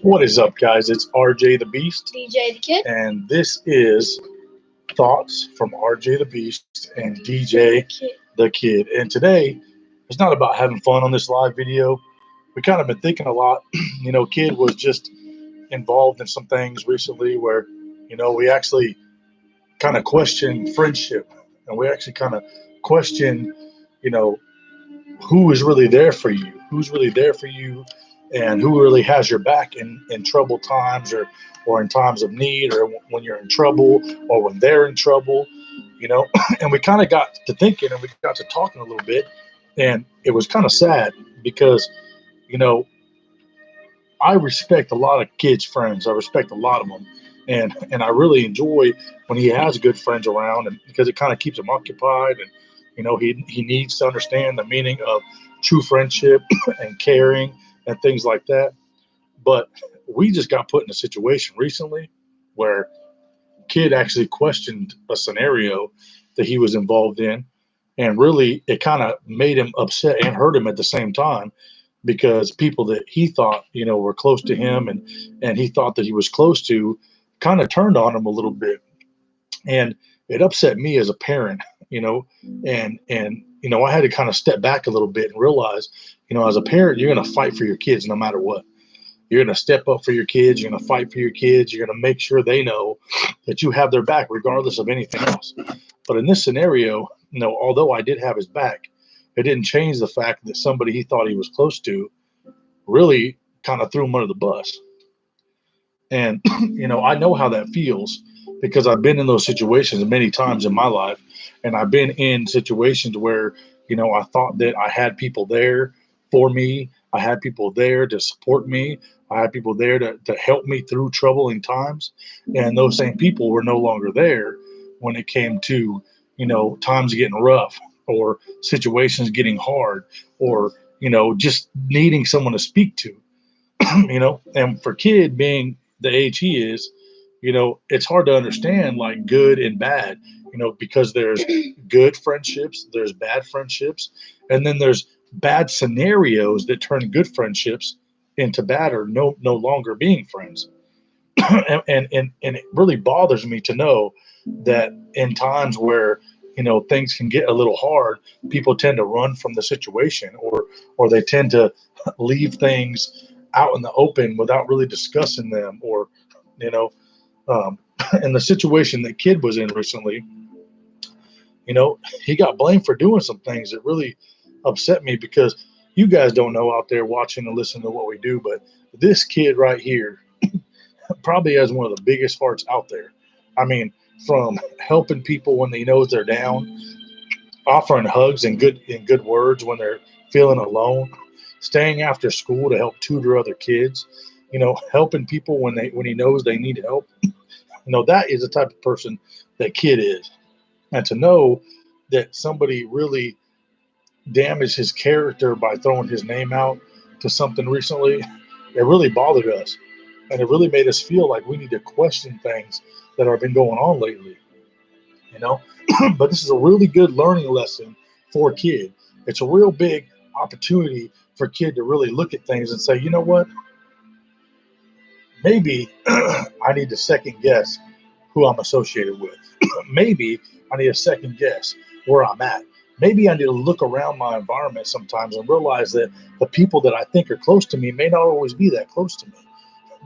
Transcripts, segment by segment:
What is up, guys? It's RJ the Beast, DJ the Kid. and this is Thoughts from RJ the Beast and DJ the Kid. And today, it's not about having fun on this live video. We kind of been thinking a lot. Kid was just involved in some things recently where, we actually kind of question friendship, and we actually kind of question, you know, who is really there for you, who's really there for you, and who really has your back in troubled times, or in times of need, or when you're in trouble, or when they're in trouble, and we kind of got to thinking, and we got to talking a little bit, and it was kind of sad because you know I respect a lot of kids friends. I respect a lot of them, and I really enjoy when he has good friends around, and because it kind of keeps him occupied, and he needs to understand the meaning of true friendship and caring and things like that. But we just got put in a situation recently where kid actually questioned a scenario that he was involved in, and really it kind of made him upset and hurt him at the same time, because people that he thought were close to him, and he thought that he was close to, kind of turned on him a little bit, and it upset me as a parent, and I had to kind of step back a little bit and realize, as a parent, you're going to fight for your kids no matter what. You're going to step up for your kids. You're going to fight for your kids. You're going to make sure they know that you have their back regardless of anything else. But in this scenario, although I did have his back, it didn't change the fact that somebody he thought he was close to really kind of threw him under the bus. And, I know how that feels because I've been in those situations many times in my life. And I've been in situations where, I thought that I had people there for me. I had people there to support me. I had people there to help me through troubling times. And those same people were no longer there when it came to, times getting rough, or situations getting hard, or, just needing someone to speak to. And for kid being the age he is, it's hard to understand like good and bad, because there's good friendships, there's bad friendships, and then there's bad scenarios that turn good friendships into bad, or no longer being friends. And it really bothers me to know that in times where things can get a little hard, people tend to run from the situation, or they tend to leave things out in the open without really discussing them, or you know um, and the situation that kid was in recently, he got blamed for doing some things that really upset me, because you guys don't know out there watching and listening to what we do, but this kid right here probably has one of the biggest hearts out there. I mean, from helping people when he knows they're down, offering hugs and good words when they're feeling alone, staying after school to help tutor other kids, helping people when he knows they need help. That is the type of person that kid is. And to know that somebody really damaged his character by throwing his name out to something recently, it really bothered us. And it really made us feel like we need to question things that have been going on lately, you know. But this is a really good learning lesson for a kid. It's a real big opportunity for a kid to really look at things and say, you know what, maybe I need to second guess who I'm associated with. Maybe I need to second guess where I'm at. Maybe I need to look around my environment sometimes and realize that the people that I think are close to me may not always be that close to me.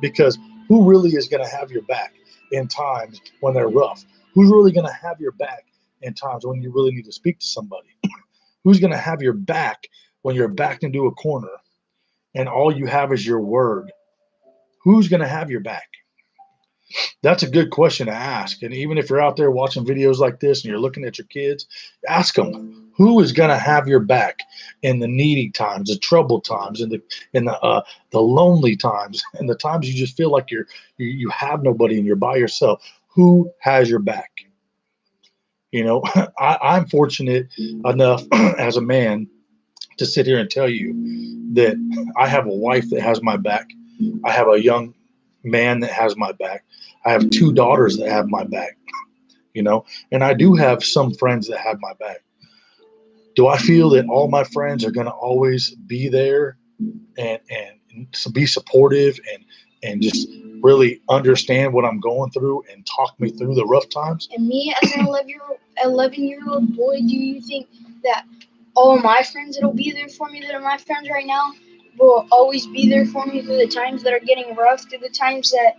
Because who really is going to have your back in times when they're rough? Who's really going to have your back in times when you really need to speak to somebody? Who's going to have your back when you're backed into a corner and all you have is your word? Who's going to have your back? That's a good question to ask. And even if you're out there watching videos like this and you're looking at your kids, ask them, who is going to have your back in the needy times, the troubled times, in the lonely times, and the times you just feel like you have nobody and you're by yourself. Who has your back? I'm fortunate enough as a man to sit here and tell you that I have a wife that has my back. I have a young man that has my back. I have two daughters that have my back, and I do have some friends that have my back. Do I feel that all my friends are going to always be there and be supportive and and just really understand what I'm going through and talk me through the rough times. And me, as an 11-year-old boy, do you think that all my friends that'll be there for me, that are my friends right now, will always be there for me through the times that are getting rough, through the times that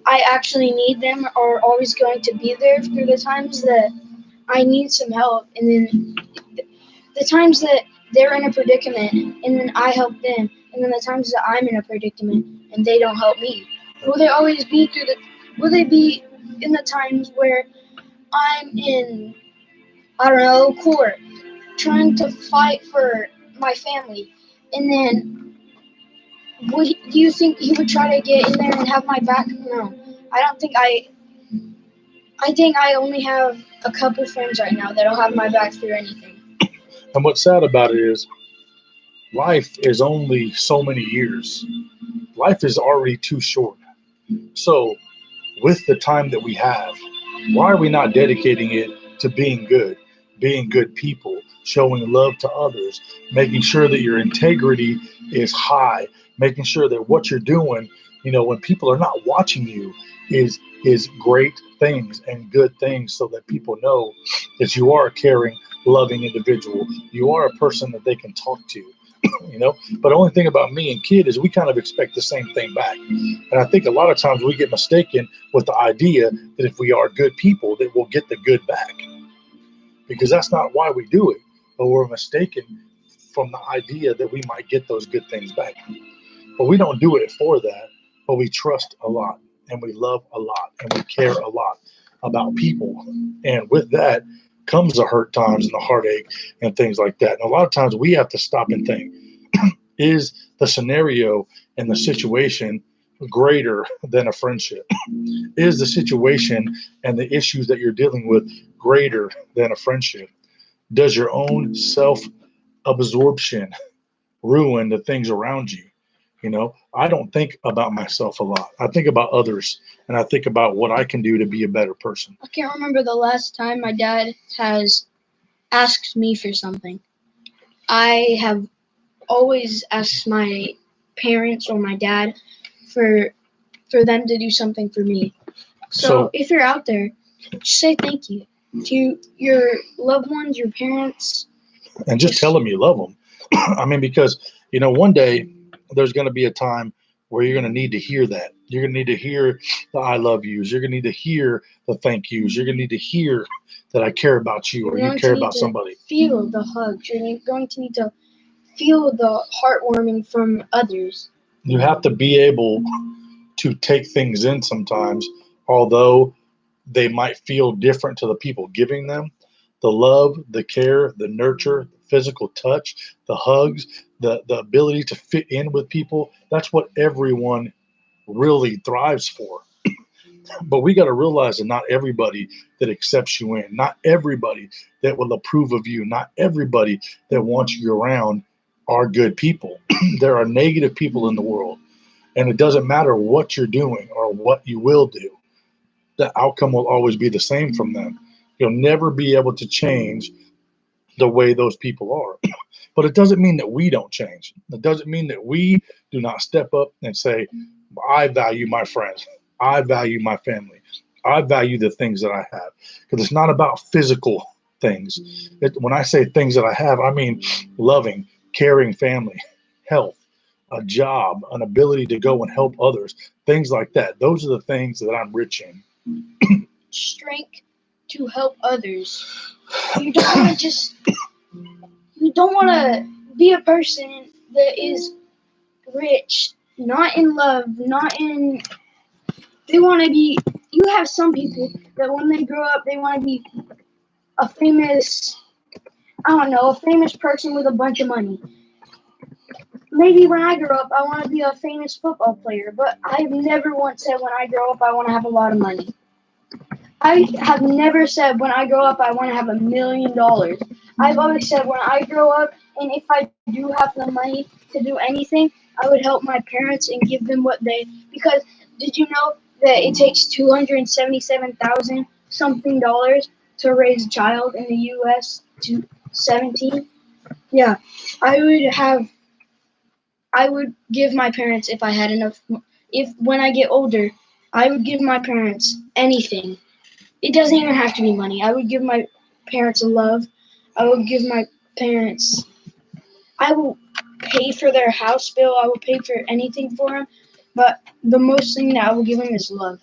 I actually need them, are always going to be there through the times that I need some help, and then the times that they're in a predicament, and then I help them, and then the times that I'm in a predicament and they don't help me? Will they always be through the? Will they be in the times where I'm in, I don't know, court, trying to fight for my family, and then do you think he would try to get in there and have my back? No, I don't think I think I only have a couple friends right now that'll have my back through anything. And what's sad about it is life is only so many years. Life is already too short. So, with the time that we have, why are we not dedicating it to being good people, showing love to others, making sure that your integrity is high, making sure that what you're doing, when people are not watching you, is great things and good things, so that people know that you are a caring, loving individual. You are a person that they can talk to. But the only thing about me and Kid is we kind of expect the same thing back. And I think a lot of times we get mistaken with the idea that if we are good people, that we'll get the good back. Because that's not why we do it. But we're mistaken from the idea that we might get those good things back. But we don't do it for that. But we trust a lot, and we love a lot, and we care a lot about people. And with that comes the hurt times and the heartache and things like that. And a lot of times we have to stop and think, is the scenario and the situation greater than a friendship? Is the situation and the issues that you're dealing with greater than a friendship? Does your own self absorption ruin the things around you? I don't think about myself a lot. I think about others, and I think about what I can do to be a better person. I can't remember the last time my dad has asked me for something. I have always asked my parents or my dad for them to do something for me. So if you're out there, just say thank you to your loved ones, your parents. And just tell them you love them. I mean, because, one day there's going to be a time where you're going to need to hear that. You're going to need to hear the I love yous. You're going to need to hear the thank yous. You're going to need to hear that I care about you, or you care about somebody. Feel the hugs. You're going to need to feel the heartwarming from others. You have to be able to take things in sometimes, although they might feel different to the people giving them. The love, the care, the nurture, the physical touch, the hugs, the ability to fit in with people, that's what everyone really thrives for. But we got to realize that not everybody that accepts you in, not everybody that will approve of you, not everybody that wants you around are good people. There are negative people in the world. And it doesn't matter what you're doing or what you will do, the outcome will always be the same from them. You'll never be able to change the way those people are. But it doesn't mean that we don't change. It doesn't mean that we do not step up and say, I value my friends. I value my family. I value the things that I have. Because it's not about physical things. When I say things that I have, I mean loving, caring family, health, a job, an ability to go and help others, things like that. Those are the things that I'm rich in. Strength to help others. You don't want to be a person that is rich, not in love, they want to be, you have some people that when they grow up, they want to be a famous person with a bunch of money. Maybe when I grow up, I want to be a famous football player, but I've never once said when I grow up, I want to have a lot of money. I have never said when I grow up, I want to have $1 million. I've always said when I grow up, and if I do have the money to do anything, I would help my parents and give them because did you know that it takes $277,000 something to raise a child in the U.S. to 17? Yeah, I would give my parents, if I had enough if when I get older, I would give my parents anything. It doesn't even have to be money. I would give my parents love. I would give my parents. I will pay for their house bill. I will pay for anything for them. But the most thing that I will give them is love.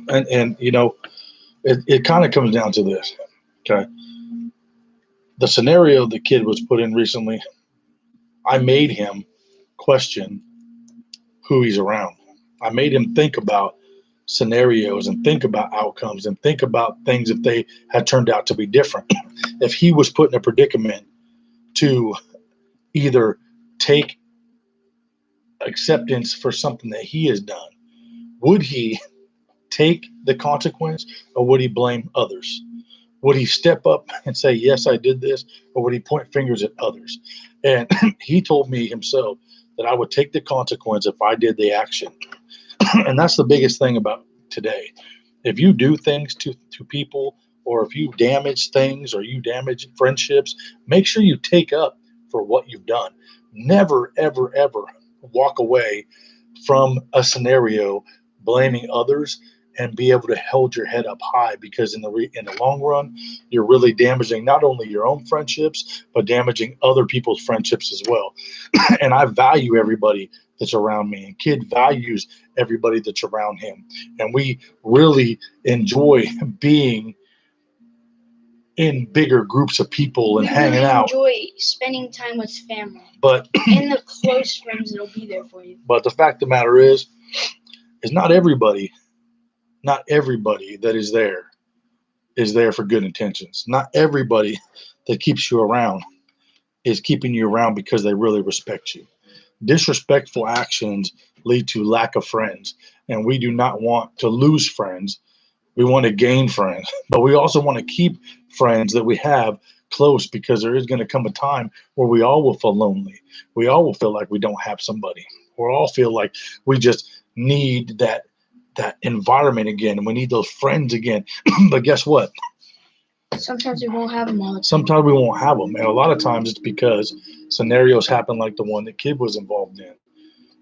And it kind of comes down to this. Okay. The scenario the kid was put in recently, I made him question who he's around. I made him think about scenarios and think about outcomes and think about things if they had turned out to be different. If he was put in a predicament to either take acceptance for something that he has done, would he take the consequence or would he blame others? Would he step up and say, yes, I did this, or would he point fingers at others? And he told me himself that I would take the consequence if I did the action. And that's the biggest thing about today. If you do things to people, or if you damage things or you damage friendships, make sure you take up for what you've done. Never, ever, ever walk away from a scenario blaming others and be able to hold your head up high, because in the long run, you're really damaging not only your own friendships, but damaging other people's friendships as well. And I value everybody that's around me, and kid values everybody that's around him. And we really enjoy being in bigger groups of people and We hanging really out. enjoy spending time with family But and the close friends that'll be there for you. the fact of the matter is not everybody that is there for good intentions. Not everybody that keeps you around is keeping you around because they really respect you. Disrespectful actions lead to lack of friends, and we do not want to lose friends. We want to gain friends, but we also want to keep friends that we have close, because there is going to come a time where we all will feel lonely. We all will feel like we don't have somebody. We all feel like we just need that environment again, and we need those friends again. But guess what? Sometimes we won't have them all the time. Sometimes we won't have them, and a lot of times it's because scenarios happen like the one that kid was involved in.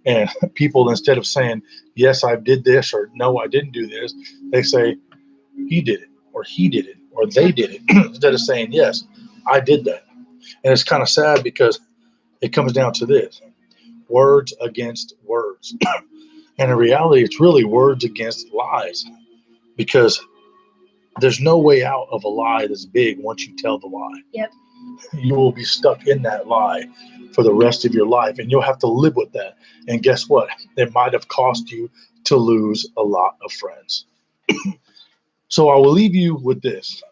And people, instead of saying, yes, I did this, or no, I didn't do this, they say, he did it, or he did it, or they did it, instead of saying, yes, I did that. And it's kind of sad, because it comes down to this: words against words. And in reality, it's really words against lies, because there's no way out of a lie that's big once you tell the lie. Yep. You will be stuck in that lie for the rest of your life, and you'll have to live with that. And guess what? It might have cost you to lose a lot of friends. So I will leave you with this.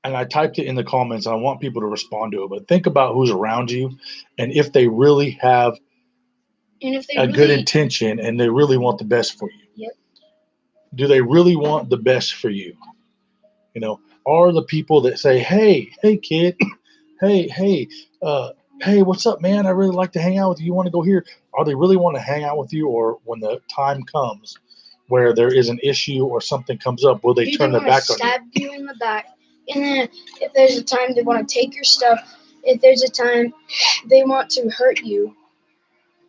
And I typed it in the comments, and I want people to respond to it. But think about who's around you, and if they really have good intention and they really want the best for you. Yep. Do they really want the best for you? Are the people that say, hey kid, hey, what's up, man? I really like to hang out with you. You want to go here? Are they really want to hang out with you? Or when the time comes where there is an issue or something comes up, will they turn their back on you? Stab you in the back. And then if there's a time they want to take your stuff, if there's a time they want to hurt you,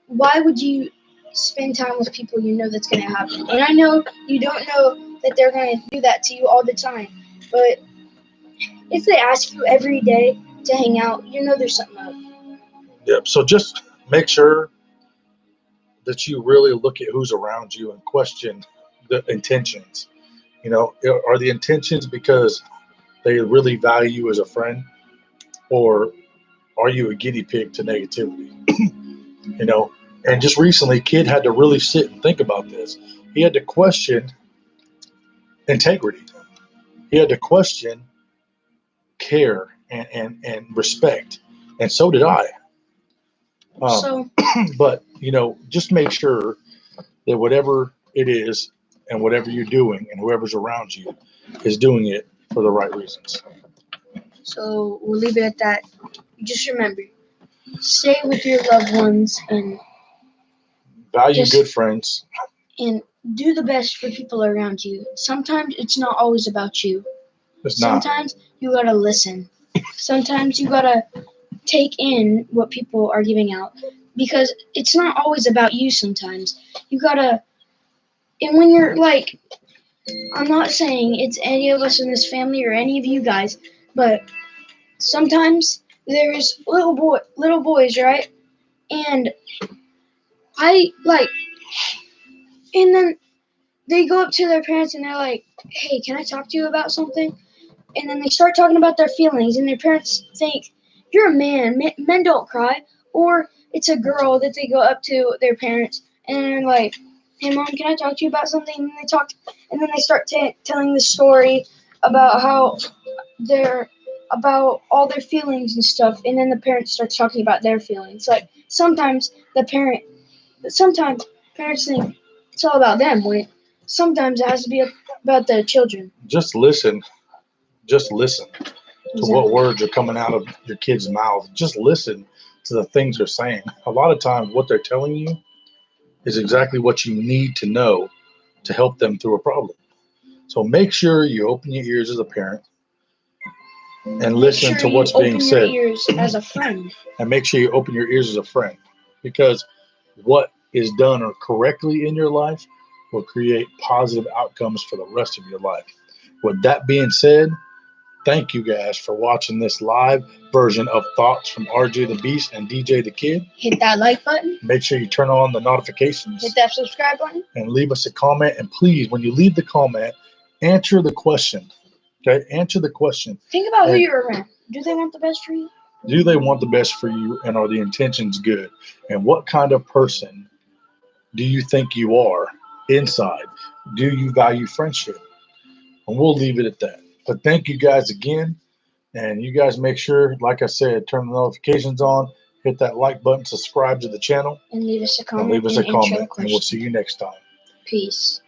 why would you spend time with people you know that's going to happen? And I know you don't know that they're going to do that to you all the time, but if they ask you every day to hang out, you know there's something up. Yep. So just make sure that you really look at who's around you and question the intentions. Are the intentions because they really value you as a friend, or are you a guinea pig to negativity? And just recently, kid had to really sit and think about this. He had to question integrity. He had to question care and respect, and so did I. But just make sure that whatever it is and whatever you're doing and whoever's around you is doing it for the right reasons. So we'll leave it at that. Just remember, stay with your loved ones and value good friends. And do the best for people around you. Sometimes it's not always about you. Sometimes you gotta listen. Sometimes you gotta take in what people are giving out. because it's not always about you sometimes. You gotta, and when you're like, I'm not saying it's any of us in this family or any of you guys, but sometimes there's little boys, right? And I like, and then they go up to their parents and they're like, "Hey, can I talk to you about something?" And then they start talking about their feelings, and their parents think, "You're a man. Men don't cry." Or it's a girl that they go up to their parents and they're like, "Hey, mom, can I talk to you about something?" And they talk, and then they start telling the story about how they're about all their feelings and stuff, and then the parent starts talking about their feelings. Like sometimes parents think it's all about them. When sometimes it has to be about the children. Just listen. Just listen to what Exactly. words are coming out of your kid's mouth. Just listen to the things they're saying. A lot of times, what they're telling you is exactly what you need to know to help them through a problem. So make sure you open your ears as a parent and Make listen sure to you what's being open your said. ears as a friend. And make sure you open your ears as a friend, because what is done or correctly in your life will create positive outcomes for the rest of your life. With that being said, thank you guys for watching this live version of Thoughts from RJ the Beast and DJ the Kid. Hit that like button. Make sure you turn on the notifications Hit that subscribe button. and leave us a comment. And please, when you leave the comment, answer the question. Okay? Answer the question. Think about who And you're around. Do they want the best for you? do they want the best for you, and are the intentions good? And what kind of person do you think you are inside? Do you value friendship? And we'll leave it at that. But thank you guys again. And you guys make sure, like I said, turn the notifications on, hit that like button, subscribe to the channel, And leave us a and comment leave us and a answer the comment. And we'll question. see you next time. Peace.